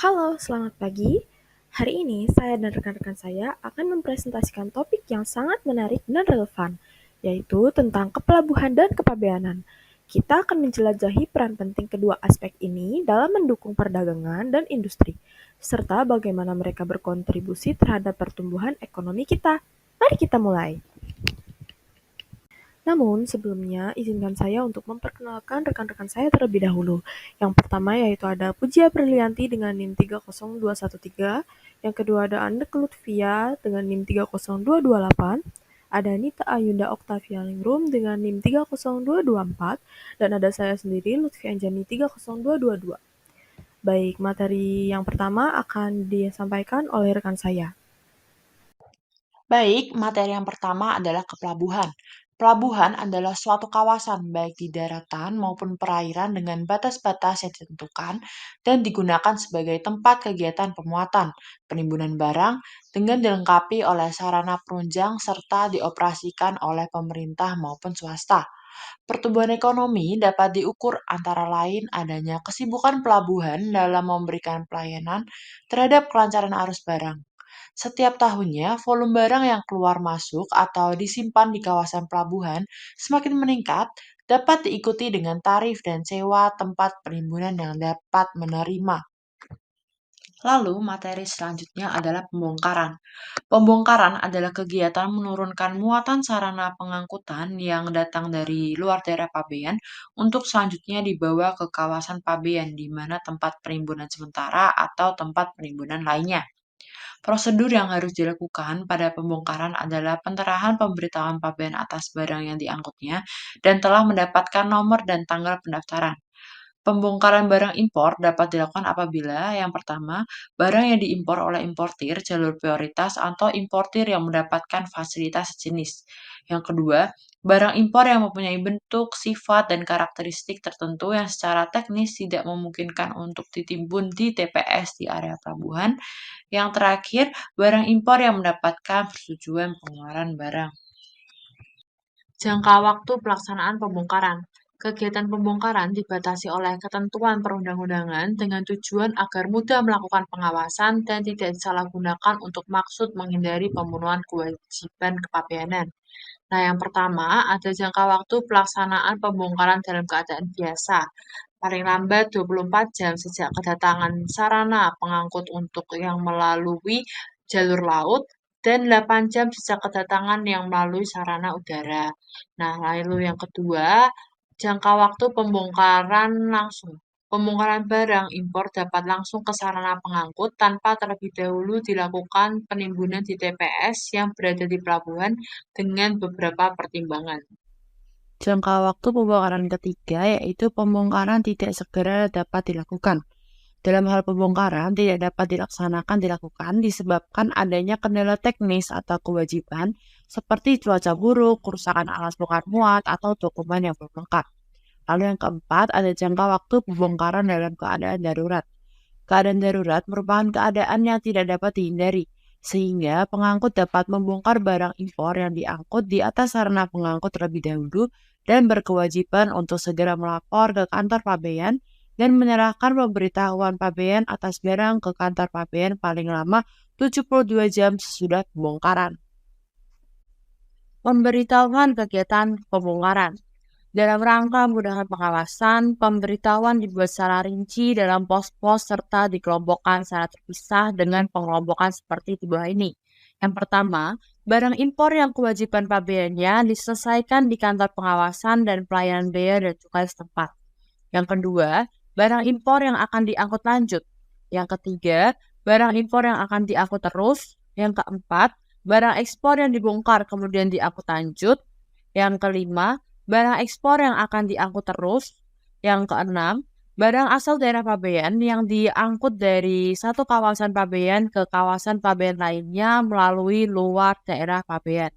Halo, selamat pagi. Hari ini saya dan rekan-rekan saya akan mempresentasikan topik yang sangat menarik dan relevan, yaitu tentang kepelabuhan dan kepabeanan. Kita akan menjelajahi peran penting kedua aspek ini dalam mendukung perdagangan dan industri, serta bagaimana mereka berkontribusi terhadap pertumbuhan ekonomi kita. Mari kita mulai. Namun, sebelumnya izinkan saya untuk memperkenalkan rekan-rekan saya terlebih dahulu. Yang pertama yaitu ada Pujia Prilianti dengan NIM 30213, yang kedua ada Andek Lutfia dengan NIM 30228, ada Nita Ayunda Octavia Lingrum dengan NIM 30224, dan ada saya sendiri Lutfi Anjani 30222. Baik, materi yang pertama akan disampaikan oleh rekan saya. Baik, materi yang pertama adalah kepelabuhan. Pelabuhan adalah suatu kawasan baik di daratan maupun perairan dengan batas-batas yang ditentukan dan digunakan sebagai tempat kegiatan pemuatan, penimbunan barang dengan dilengkapi oleh sarana penunjang serta dioperasikan oleh pemerintah maupun swasta. Pertumbuhan ekonomi dapat diukur antara lain adanya kesibukan pelabuhan dalam memberikan pelayanan terhadap kelancaran arus barang. Setiap tahunnya, volume barang yang keluar masuk atau disimpan di kawasan pelabuhan semakin meningkat, dapat diikuti dengan tarif dan sewa tempat penimbunan yang dapat menerima. Lalu, materi selanjutnya adalah pembongkaran. Pembongkaran adalah kegiatan menurunkan muatan sarana pengangkutan yang datang dari luar daerah pabean untuk selanjutnya dibawa ke kawasan pabean di mana tempat penimbunan sementara atau tempat penimbunan lainnya. Prosedur yang harus dilakukan pada pembongkaran adalah penterahan pemberitahuan pabean atas barang yang diangkutnya dan telah mendapatkan nomor dan tanggal pendaftaran. Pembongkaran barang impor dapat dilakukan apabila yang pertama, barang yang diimpor oleh importir jalur prioritas atau importir yang mendapatkan fasilitas sejenis. Yang kedua, barang impor yang mempunyai bentuk, sifat, dan karakteristik tertentu yang secara teknis tidak memungkinkan untuk ditimbun di TPS di area pelabuhan. Yang terakhir, barang impor yang mendapatkan persetujuan pengeluaran barang. Jangka waktu pelaksanaan pembongkaran. Kegiatan pembongkaran dibatasi oleh ketentuan perundang-undangan dengan tujuan agar mudah melakukan pengawasan dan tidak disalahgunakan untuk maksud menghindari pemenuhan kewajiban kepabeanan. Nah, yang pertama ada jangka waktu pelaksanaan pembongkaran dalam keadaan biasa. Paling lambat 24 jam sejak kedatangan sarana pengangkut untuk yang melalui jalur laut dan 8 jam sejak kedatangan yang melalui sarana udara. Nah, lalu yang kedua, jangka waktu pembongkaran langsung. Pembongkaran barang impor dapat langsung ke sarana pengangkut tanpa terlebih dahulu dilakukan penimbunan di TPS yang berada di pelabuhan dengan beberapa pertimbangan. Jangka waktu pembongkaran ketiga yaitu pembongkaran tidak segera dapat dilakukan. Dalam hal pembongkaran tidak dapat dilakukan disebabkan adanya kendala teknis atau kewajiban seperti cuaca buruk, kerusakan alas bongkar muat, atau dokumen yang belum lengkap. Lalu yang keempat ada jangka waktu pembongkaran dalam keadaan darurat. Keadaan darurat merupakan keadaan yang tidak dapat dihindari, sehingga pengangkut dapat membongkar barang impor yang diangkut di atas sarana pengangkut terlebih dahulu dan berkewajiban untuk segera melapor ke kantor pabean dan menyerahkan pemberitahuan pabean atas barang ke kantor pabean paling lama 72 jam sesudah pembongkaran. Pemberitahuan kegiatan pembongkaran. Dalam rangka memudahkan pengawasan, pemberitahuan dibuat secara rinci dalam pos-pos serta dikelompokkan secara terpisah dengan pengelompokan seperti di bawah ini. Yang pertama, barang impor yang kewajiban pabeannya diselesaikan di kantor pengawasan dan pelayanan bea dan cukai setempat. Yang kedua, barang impor yang akan diangkut lanjut. Yang ketiga, barang impor yang akan diangkut terus. Yang keempat, barang ekspor yang dibongkar kemudian diangkut lanjut. Yang kelima, barang ekspor yang akan diangkut terus. Yang keenam, barang asal daerah pabean yang diangkut dari satu kawasan pabean ke kawasan pabean lainnya melalui luar daerah pabean.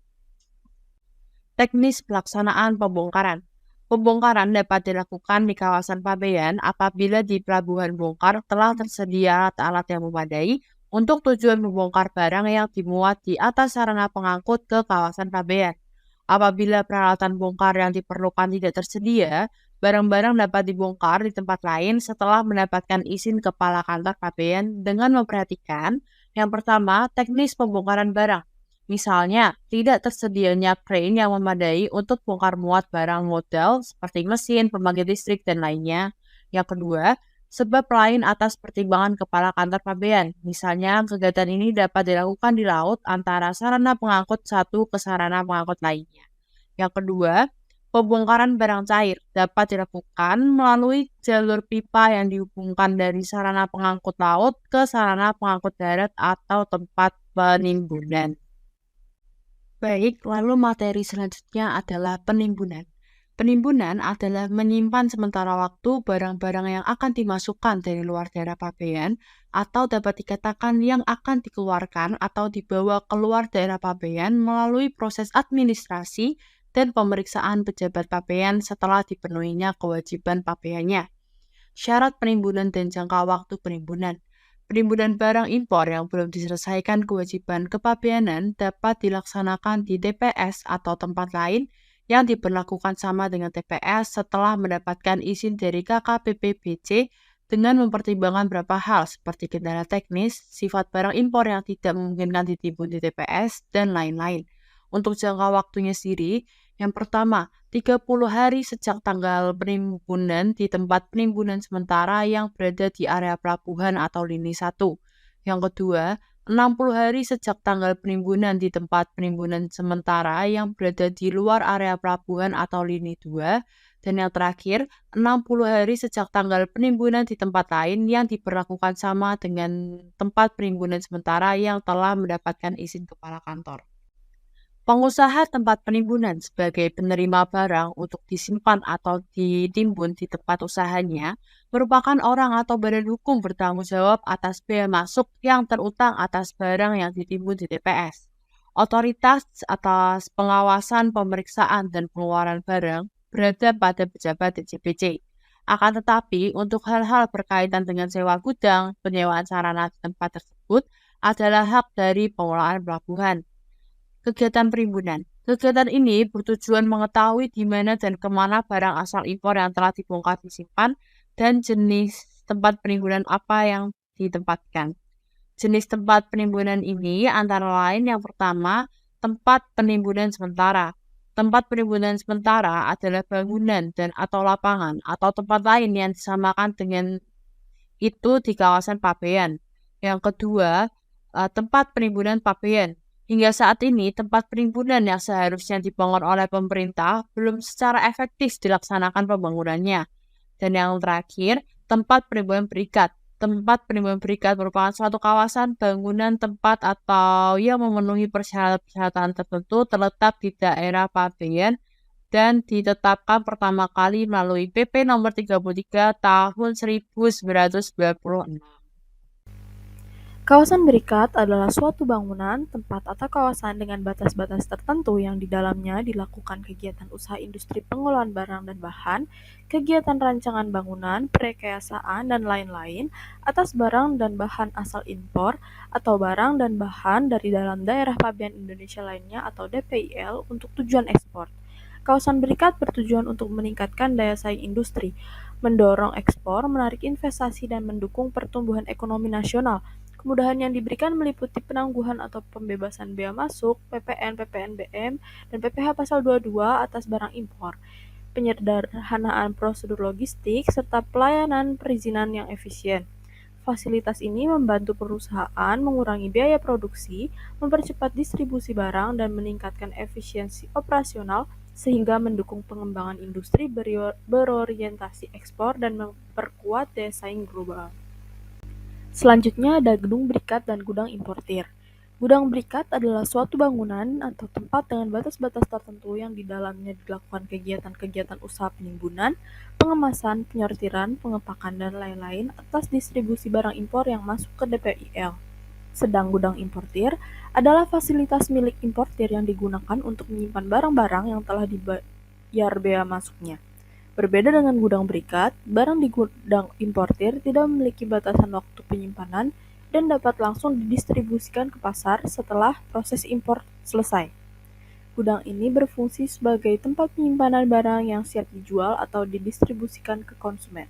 Teknis pelaksanaan pembongkaran. Pembongkaran dapat dilakukan di kawasan pabean apabila di pelabuhan bongkar telah tersedia alat-alat yang memadai untuk tujuan membongkar barang yang dimuat di atas sarana pengangkut ke kawasan pabean. Apabila peralatan bongkar yang diperlukan tidak tersedia, Barang-barang dapat dibongkar di tempat lain setelah mendapatkan izin kepala kantor pabean dengan memperhatikan yang pertama, teknis pembongkaran barang. Misalnya, tidak tersedianya crane yang memadai untuk bongkar muat barang modal seperti mesin, pembangkit listrik, dan lainnya. Yang kedua, sebab lain atas pertimbangan kepala kantor pabean. Misalnya, kegiatan ini dapat dilakukan di laut antara sarana pengangkut satu ke sarana pengangkut lainnya. Yang kedua, pembongkaran barang cair dapat dilakukan melalui jalur pipa yang dihubungkan dari sarana pengangkut laut ke sarana pengangkut darat atau tempat penimbunan. Baik, lalu materi selanjutnya adalah penimbunan. Penimbunan adalah menyimpan sementara waktu barang-barang yang akan dimasukkan dari luar daerah pabean atau dapat dikatakan yang akan dikeluarkan atau dibawa keluar daerah pabean melalui proses administrasi dan pemeriksaan pejabat pabean setelah dipenuhinya kewajiban pabeannya. Syarat penimbunan dan jangka waktu penimbunan. Penimbunan barang impor yang belum diselesaikan kewajiban kepabeanan dapat dilaksanakan di TPS atau tempat lain yang diberlakukan sama dengan TPS setelah mendapatkan izin dari KKPPBC dengan mempertimbangkan beberapa hal seperti kendala teknis, sifat barang impor yang tidak memungkinkan ditimbun di TPS, dan lain-lain. Untuk jangka waktunya sendiri, yang pertama, 30 hari sejak tanggal penimbunan di tempat penimbunan sementara yang berada di area pelabuhan atau lini 1. Yang kedua, 60 hari sejak tanggal penimbunan di tempat penimbunan sementara yang berada di luar area pelabuhan atau lini 2. Dan yang terakhir, 60 hari sejak tanggal penimbunan di tempat lain yang diberlakukan sama dengan tempat penimbunan sementara yang telah mendapatkan izin kepala kantor. Pengusaha tempat penimbunan sebagai penerima barang untuk disimpan atau ditimbun di tempat usahanya merupakan orang atau badan hukum bertanggung jawab atas bea masuk yang terutang atas barang yang ditimbun di TPS. Otoritas atas pengawasan, pemeriksaan, dan pengeluaran barang berada pada pejabat DJPC. Akan tetapi, untuk hal-hal berkaitan dengan sewa gudang, penyewaan sarana di tempat tersebut adalah hak dari pengelolaan pelabuhan. Kegiatan penimbunan. Kegiatan ini bertujuan mengetahui di mana dan kemana barang asal impor yang telah dibongkar disimpan dan jenis tempat penimbunan apa yang ditempatkan. Jenis tempat penimbunan ini antara lain yang pertama, tempat penimbunan sementara. Tempat penimbunan sementara adalah bangunan dan atau lapangan atau tempat lain yang disamakan dengan itu di kawasan pabean. Yang kedua, tempat penimbunan pabean. Hingga saat ini, tempat penimbunan yang seharusnya dibangun oleh pemerintah belum secara efektif dilaksanakan pembangunannya. Dan yang terakhir, tempat penimbunan berikat. Tempat penimbunan berikat merupakan suatu kawasan, bangunan, tempat, atau yang memenuhi persyaratan tertentu terletak di daerah pabean dan ditetapkan pertama kali melalui PP nomor 33 tahun 1996. Kawasan berikat adalah suatu bangunan, tempat atau kawasan dengan batas-batas tertentu yang di dalamnya dilakukan kegiatan usaha industri pengolahan barang dan bahan, kegiatan rancangan bangunan, perekayasaan, dan lain-lain atas barang dan bahan asal impor atau barang dan bahan dari dalam daerah pabean Indonesia lainnya atau DPIL untuk tujuan ekspor. Kawasan berikat bertujuan untuk meningkatkan daya saing industri, mendorong ekspor, menarik investasi, dan mendukung pertumbuhan ekonomi nasional. Kemudahan yang diberikan meliputi penangguhan atau pembebasan bea masuk, PPN, PPNBM, dan PPh pasal 22 atas barang impor, penyederhanaan prosedur logistik, serta pelayanan perizinan yang efisien. Fasilitas ini membantu perusahaan mengurangi biaya produksi, mempercepat distribusi barang, dan meningkatkan efisiensi operasional sehingga mendukung pengembangan industri berorientasi ekspor dan memperkuat daya saing global. Selanjutnya ada gedung berikat dan gudang importir. Gudang berikat adalah suatu bangunan atau tempat dengan batas-batas tertentu yang di dalamnya dilakukan kegiatan-kegiatan usaha penimbunan, pengemasan, penyortiran, pengepakan, dan lain-lain atas distribusi barang impor yang masuk ke DPIL. Sedang gudang importir adalah fasilitas milik importir yang digunakan untuk menyimpan barang-barang yang telah dibayar bea masuknya. Berbeda dengan gudang berikat, barang di gudang importir tidak memiliki batasan waktu penyimpanan dan dapat langsung didistribusikan ke pasar setelah proses impor selesai. Gudang ini berfungsi sebagai tempat penyimpanan barang yang siap dijual atau didistribusikan ke konsumen.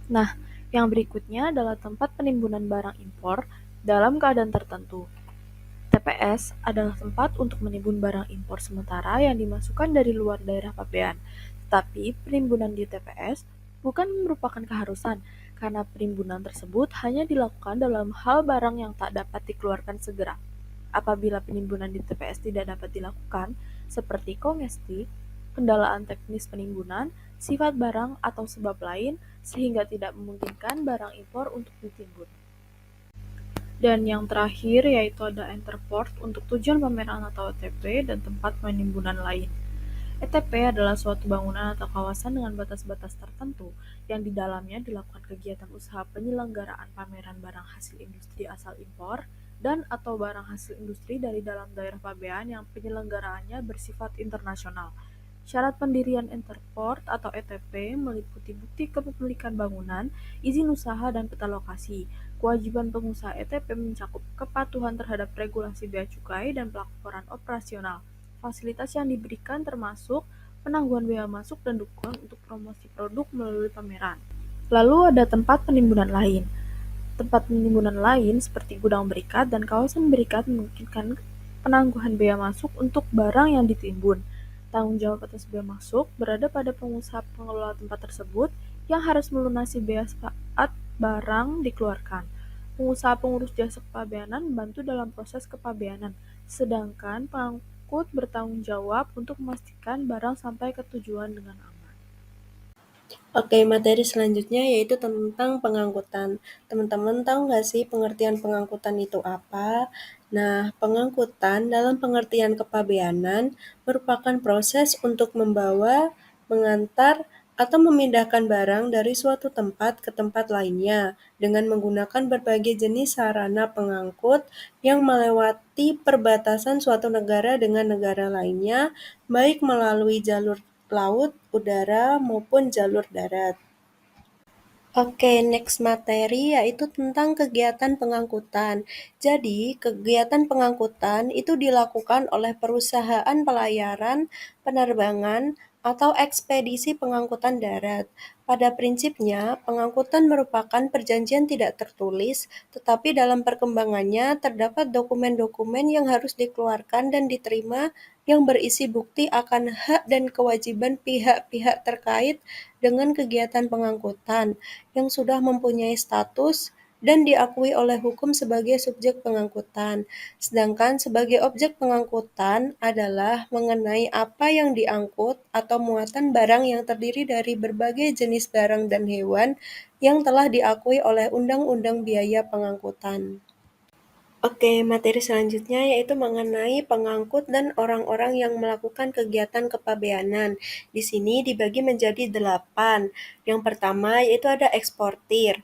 Nah, yang berikutnya adalah tempat penimbunan barang impor dalam keadaan tertentu. TPS adalah tempat untuk menimbun barang impor sementara yang dimasukkan dari luar daerah pabean. Tetapi penimbunan di TPS bukan merupakan keharusan, karena penimbunan tersebut hanya dilakukan dalam hal barang yang tak dapat dikeluarkan segera. Apabila penimbunan di TPS tidak dapat dilakukan, seperti kongesti, kendalaan teknis penimbunan, sifat barang, atau sebab lain, sehingga tidak memungkinkan barang impor untuk ditimbun. Dan yang terakhir yaitu ada Enterport untuk tujuan pameran atau ETP dan tempat penimbunan lain. ETP adalah suatu bangunan atau kawasan dengan batas-batas tertentu yang di dalamnya dilakukan kegiatan usaha penyelenggaraan pameran barang hasil industri asal impor dan atau barang hasil industri dari dalam daerah pabean yang penyelenggaraannya bersifat internasional. Syarat pendirian Enterport atau ETP meliputi bukti kepemilikan bangunan, izin usaha, dan peta lokasi. Kewajiban pengusaha ETP mencakup kepatuhan terhadap regulasi bea cukai dan pelaporan operasional. Fasilitas yang diberikan termasuk penangguhan bea masuk dan dukungan untuk promosi produk melalui pameran. Lalu ada tempat penimbunan lain. Tempat penimbunan lain seperti gudang berikat dan kawasan berikat memungkinkan penangguhan bea masuk untuk barang yang ditimbun. Tanggung jawab atas bea masuk berada pada pengusaha pengelola tempat tersebut yang harus melunasi bea saat barang dikeluarkan. Pengusaha pengurus jasa kepabeanan membantu dalam proses kepabeanan, sedangkan pengangkut bertanggung jawab untuk memastikan barang sampai ke tujuan dengan aman. Oke, materi selanjutnya yaitu tentang pengangkutan. Teman-teman tahu nggak sih pengertian pengangkutan itu apa? Nah, pengangkutan dalam pengertian kepabeanan merupakan proses untuk membawa, mengantar, atau memindahkan barang dari suatu tempat ke tempat lainnya dengan menggunakan berbagai jenis sarana pengangkut yang melewati perbatasan suatu negara dengan negara lainnya, baik melalui jalur laut, udara, maupun jalur darat. Oke, next materi yaitu tentang kegiatan pengangkutan. Jadi, kegiatan pengangkutan itu dilakukan oleh perusahaan pelayaran, penerbangan, atau ekspedisi pengangkutan darat. Pada prinsipnya, pengangkutan merupakan perjanjian tidak tertulis, tetapi dalam perkembangannya terdapat dokumen-dokumen yang harus dikeluarkan dan diterima yang berisi bukti akan hak dan kewajiban pihak-pihak terkait dengan kegiatan pengangkutan yang sudah mempunyai status dan diakui oleh hukum sebagai subjek pengangkutan. Sedangkan sebagai objek pengangkutan adalah mengenai apa yang diangkut atau muatan barang yang terdiri dari berbagai jenis barang dan hewan yang telah diakui oleh Undang-Undang Biaya Pengangkutan. Oke, materi selanjutnya yaitu mengenai pengangkut dan orang-orang yang melakukan kegiatan kepabeanan. Di sini dibagi menjadi 8. Yang pertama yaitu ada eksportir.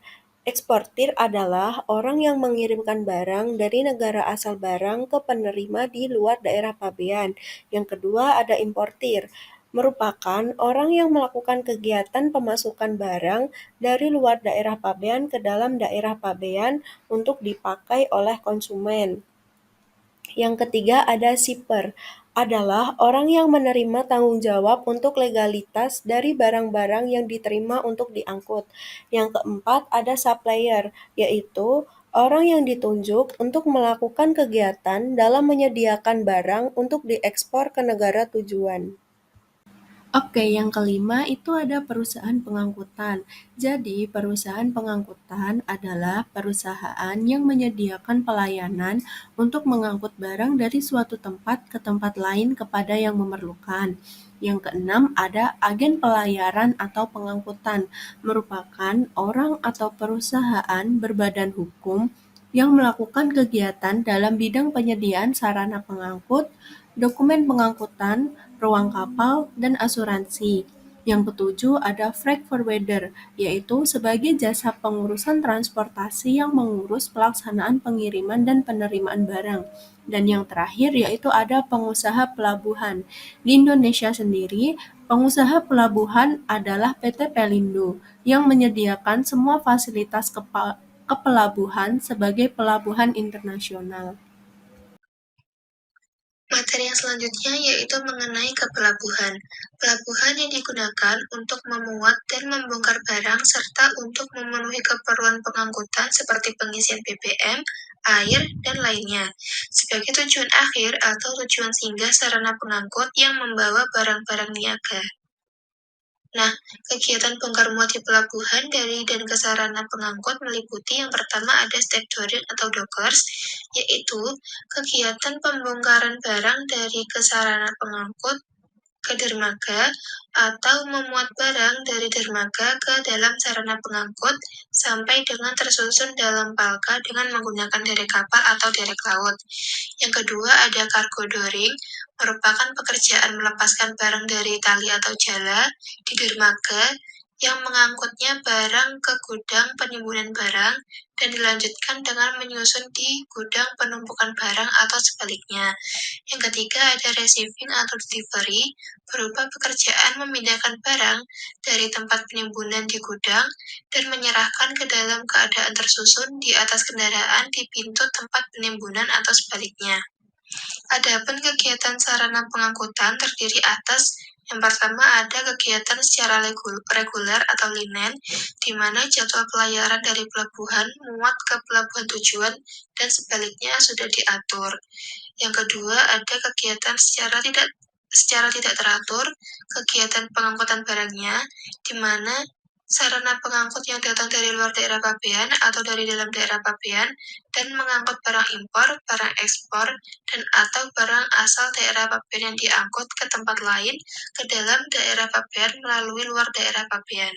Eksportir adalah orang yang mengirimkan barang dari negara asal barang ke penerima di luar daerah pabean. Yang kedua ada importir, merupakan orang yang melakukan kegiatan pemasukan barang dari luar daerah pabean ke dalam daerah pabean untuk dipakai oleh konsumen. Yang ketiga ada shipper, adalah orang yang menerima tanggung jawab untuk legalitas dari barang-barang yang diterima untuk diangkut. Yang keempat ada supplier, yaitu orang yang ditunjuk untuk melakukan kegiatan dalam menyediakan barang untuk diekspor ke negara tujuan. Oke, yang kelima itu ada perusahaan pengangkutan. Jadi, perusahaan pengangkutan adalah perusahaan yang menyediakan pelayanan untuk mengangkut barang dari suatu tempat ke tempat lain kepada yang memerlukan. Yang keenam ada agen pelayaran atau pengangkutan, merupakan orang atau perusahaan berbadan hukum yang melakukan kegiatan dalam bidang penyediaan sarana pengangkut, dokumen pengangkutan, ruang kapal, dan asuransi. Yang ketujuh ada freight forwarder, yaitu sebagai jasa pengurusan transportasi yang mengurus pelaksanaan pengiriman dan penerimaan barang. Dan yang terakhir yaitu ada pengusaha pelabuhan. Di Indonesia sendiri, pengusaha pelabuhan adalah PT Pelindo yang menyediakan semua fasilitas kepelabuhan sebagai pelabuhan internasional. Materi yang selanjutnya yaitu mengenai kepelabuhan. Pelabuhan yang digunakan untuk memuat dan membongkar barang serta untuk memenuhi keperluan pengangkutan seperti pengisian BBM, air, dan lainnya. Sebagai tujuan akhir atau tujuan singgah sarana pengangkut yang membawa barang-barang niaga. Nah, kegiatan bongkar muat di pelabuhan dari dan ke sarana pengangkut meliputi yang pertama ada stevedoring atau dockers, yaitu kegiatan pembongkaran barang dari ke sarana pengangkut ke dermaga atau memuat barang dari dermaga ke dalam sarana pengangkut sampai dengan tersusun dalam palka dengan menggunakan derek kapal atau derek laut. Yang kedua ada cargo dooring, merupakan pekerjaan melepaskan barang dari tali atau jala di dermaga yang mengangkutnya barang ke gudang penimbunan barang dan dilanjutkan dengan menyusun di gudang penumpukan barang atau sebaliknya. Yang ketiga ada receiving atau delivery, berupa pekerjaan memindahkan barang dari tempat penimbunan di gudang dan menyerahkan ke dalam keadaan tersusun di atas kendaraan di pintu tempat penimbunan atau sebaliknya. Adapun kegiatan sarana pengangkutan terdiri atas yang pertama ada kegiatan secara reguler atau linen, di mana jadwal pelayaran dari pelabuhan muat ke pelabuhan tujuan dan sebaliknya sudah diatur. Yang kedua ada kegiatan secara tidak teratur, kegiatan pengangkutan barangnya, di mana sarana pengangkut yang datang dari luar daerah pabean atau dari dalam daerah pabean dan mengangkut barang impor, barang ekspor, dan atau barang asal daerah pabean yang diangkut ke tempat lain ke dalam daerah pabean melalui luar daerah pabean.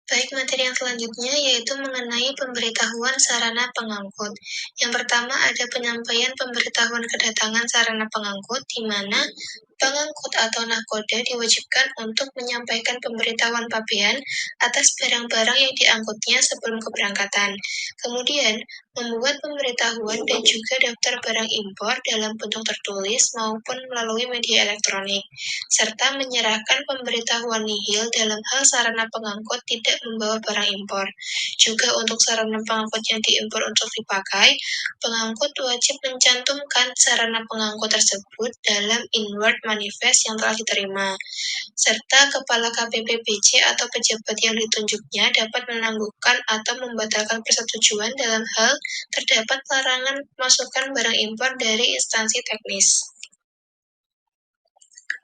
Baik, materi yang selanjutnya yaitu mengenai pemberitahuan sarana pengangkut. Yang pertama ada penyampaian pemberitahuan kedatangan sarana pengangkut, di mana pengangkut atau nahkoda diwajibkan untuk menyampaikan pemberitahuan pabean atas barang-barang yang diangkutnya sebelum keberangkatan. Kemudian, membuat pemberitahuan dan juga daftar barang impor dalam bentuk tertulis maupun melalui media elektronik, serta menyerahkan pemberitahuan nihil dalam hal sarana pengangkut tidak membawa barang impor. Juga untuk sarana pengangkut yang diimpor untuk dipakai, pengangkut wajib mencantumkan sarana pengangkut tersebut dalam inward manifest yang telah diterima, serta kepala KPPBC atau pejabat yang ditunjuknya dapat menangguhkan atau membatalkan persetujuan dalam hal terdapat larangan masukkan barang impor dari instansi teknis.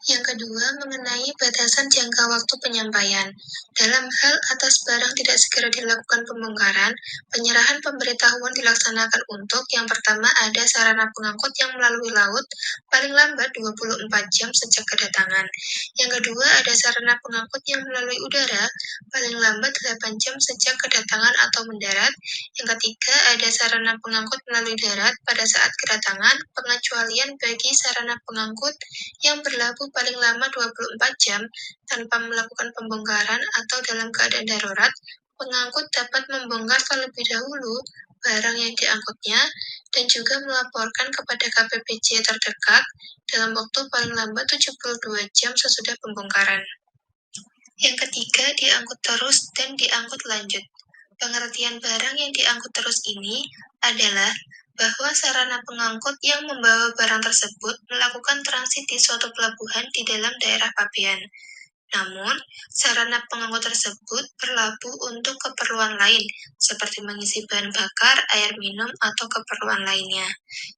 Yang kedua, mengenai batasan jangka waktu penyampaian. Dalam hal atas barang tidak segera dilakukan pembongkaran, penyerahan pemberitahuan dilaksanakan untuk yang pertama ada sarana pengangkut yang melalui laut, paling lambat 24 jam sejak kedatangan. Yang kedua, ada sarana pengangkut yang melalui udara, paling lambat 8 jam sejak kedatangan atau mendarat. Yang ketiga, ada sarana pengangkut melalui darat pada saat kedatangan, pengecualian bagi sarana pengangkut yang berlabuh paling lama 24 jam tanpa melakukan pembongkaran atau dalam keadaan darurat, pengangkut dapat membongkar terlebih dahulu barang yang diangkutnya dan juga melaporkan kepada KPPJ terdekat dalam waktu paling lambat 72 jam sesudah pembongkaran. Yang ketiga, diangkut terus dan diangkut lanjut. Pengertian barang yang diangkut terus ini adalah bahwa sarana pengangkut yang membawa barang tersebut melakukan transit di suatu pelabuhan di dalam daerah pabean. Namun, sarana pengangkut tersebut berlabuh untuk keperluan lain, seperti mengisi bahan bakar, air minum, atau keperluan lainnya.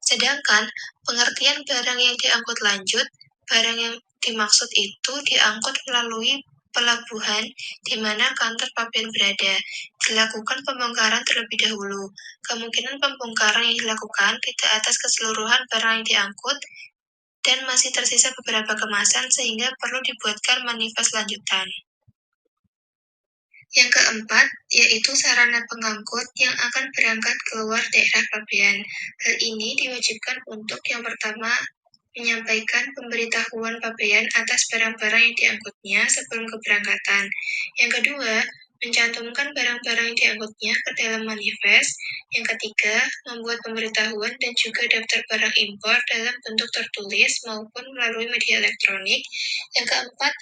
Sedangkan, pengertian barang yang diangkut lanjut, barang yang dimaksud itu diangkut melalui pelabuhan di mana kantor pabean berada, dilakukan pembongkaran terlebih dahulu. Kemungkinan pembongkaran yang dilakukan tidak atas keseluruhan barang yang diangkut, dan masih tersisa beberapa kemasan sehingga perlu dibuatkan manifest lanjutan. Yang keempat, yaitu sarana pengangkut yang akan berangkat keluar daerah pabean. Hal ini diwajibkan untuk yang pertama, menyampaikan pemberitahuan pabean atas barang-barang yang diangkutnya sebelum keberangkatan. Yang kedua, mencantumkan barang-barang yang diangkutnya ke dalam manifest. Yang ketiga, membuat pemberitahuan dan juga daftar barang impor dalam bentuk tertulis maupun melalui media elektronik. Yang keempat,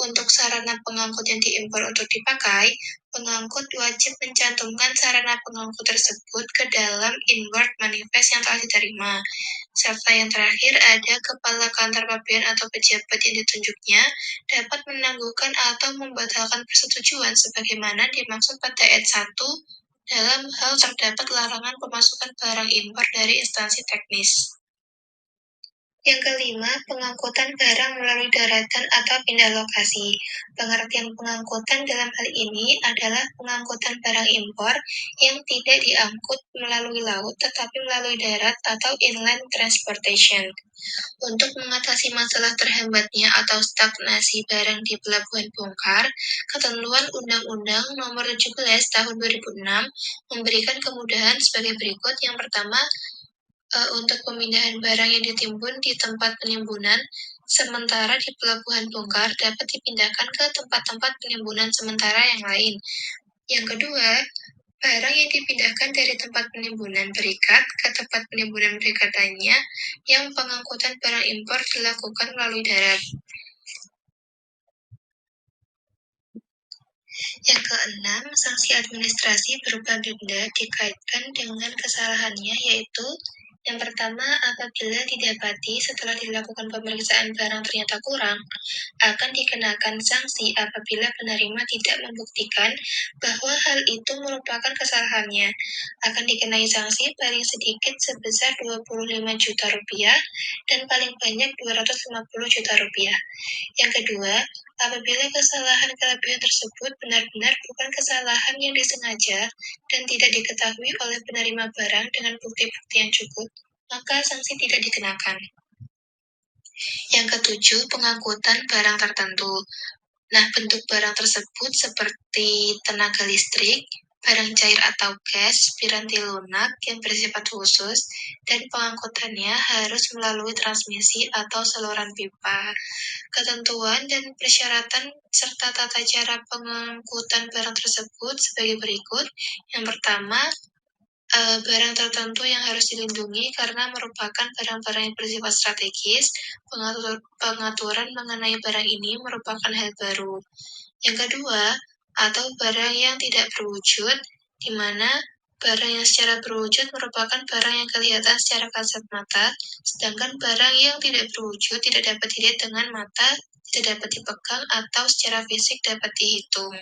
untuk sarana pengangkut yang diimpor untuk dipakai, pengangkut wajib mencantumkan sarana pengangkut tersebut ke dalam inward manifest yang telah diterima. Serta yang terakhir ada kepala kantor pabean atau pejabat yang ditunjuknya dapat menangguhkan atau membatalkan persetujuan sebagaimana dimaksud pada ayat 1 dalam hal terdapat larangan pemasukan barang impor dari instansi teknis. Yang kelima, pengangkutan barang melalui daratan atau pindah lokasi. Pengertian pengangkutan dalam hal ini adalah pengangkutan barang impor yang tidak diangkut melalui laut tetapi melalui darat atau inland transportation. Untuk mengatasi masalah terhambatnya atau stagnasi barang di pelabuhan bongkar, ketentuan Undang-Undang Nomor 17 Tahun 2006 memberikan kemudahan sebagai berikut. Yang pertama, untuk pemindahan barang yang ditimbun di tempat penimbunan sementara di pelabuhan bongkar dapat dipindahkan ke tempat-tempat penimbunan sementara yang lain. Yang kedua, barang yang dipindahkan dari tempat penimbunan berikat ke tempat penimbunan berikat lainnya yang pengangkutan barang impor dilakukan melalui darat. Yang keenam, sanksi administrasi berupa denda dikaitkan dengan kesalahannya, yaitu yang pertama, apabila didapati setelah dilakukan pemeriksaan barang ternyata kurang, akan dikenakan sanksi apabila penerima tidak membuktikan bahwa hal itu merupakan kesalahannya. Akan dikenai sanksi paling sedikit sebesar Rp25 juta dan paling banyak Rp250 juta. Yang kedua, apabila kesalahan kelebihan tersebut benar-benar bukan kesalahan yang disengaja dan tidak diketahui oleh penerima barang dengan bukti-bukti yang cukup, maka sanksi tidak dikenakan. Yang ketujuh, pengangkutan barang tertentu. Nah, bentuk barang tersebut seperti tenaga listrik, barang cair atau gas, piranti lunak yang bersifat khusus, dan pengangkutannya harus melalui transmisi atau saluran pipa. Ketentuan dan persyaratan serta tata cara pengangkutan barang tersebut sebagai berikut. Yang pertama, barang tertentu yang harus dilindungi karena merupakan barang-barang yang bersifat strategis. Pengaturan mengenai barang ini merupakan hal baru. Yang kedua, atau barang yang tidak berwujud, di mana barang yang secara berwujud merupakan barang yang kelihatan secara kasat mata, sedangkan barang yang tidak berwujud tidak dapat dilihat dengan mata, tidak dapat dipegang, atau secara fisik dapat dihitung.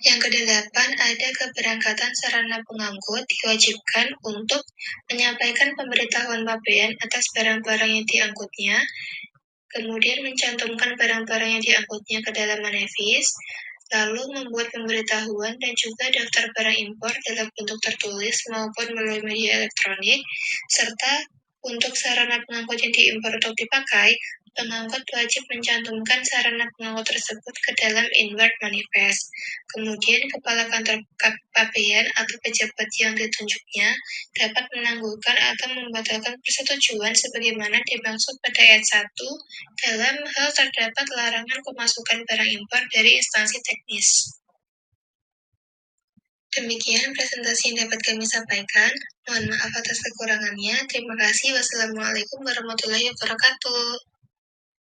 Yang kedelapan, ada keberangkatan sarana pengangkut diwajibkan untuk menyampaikan pemberitahuan pabean atas barang-barang yang diangkutnya, kemudian mencantumkan barang-barang yang diangkutnya ke dalam manifest, lalu membuat pemberitahuan dan juga daftar barang impor dalam bentuk tertulis maupun melalui media elektronik, serta untuk sarana pengangkut yang diimpor untuk dipakai, pengangkut wajib mencantumkan sarana pengangkut tersebut ke dalam inward manifest. Kemudian, kepala kantor pabean atau pejabat yang ditunjuknya dapat menangguhkan atau membatalkan persetujuan sebagaimana dimaksud pada ayat 1 dalam hal terdapat larangan pemasukan barang impor dari instansi teknis. Demikian presentasi yang dapat kami sampaikan. Mohon maaf atas kekurangannya. Terima kasih. Wassalamualaikum warahmatullahi wabarakatuh.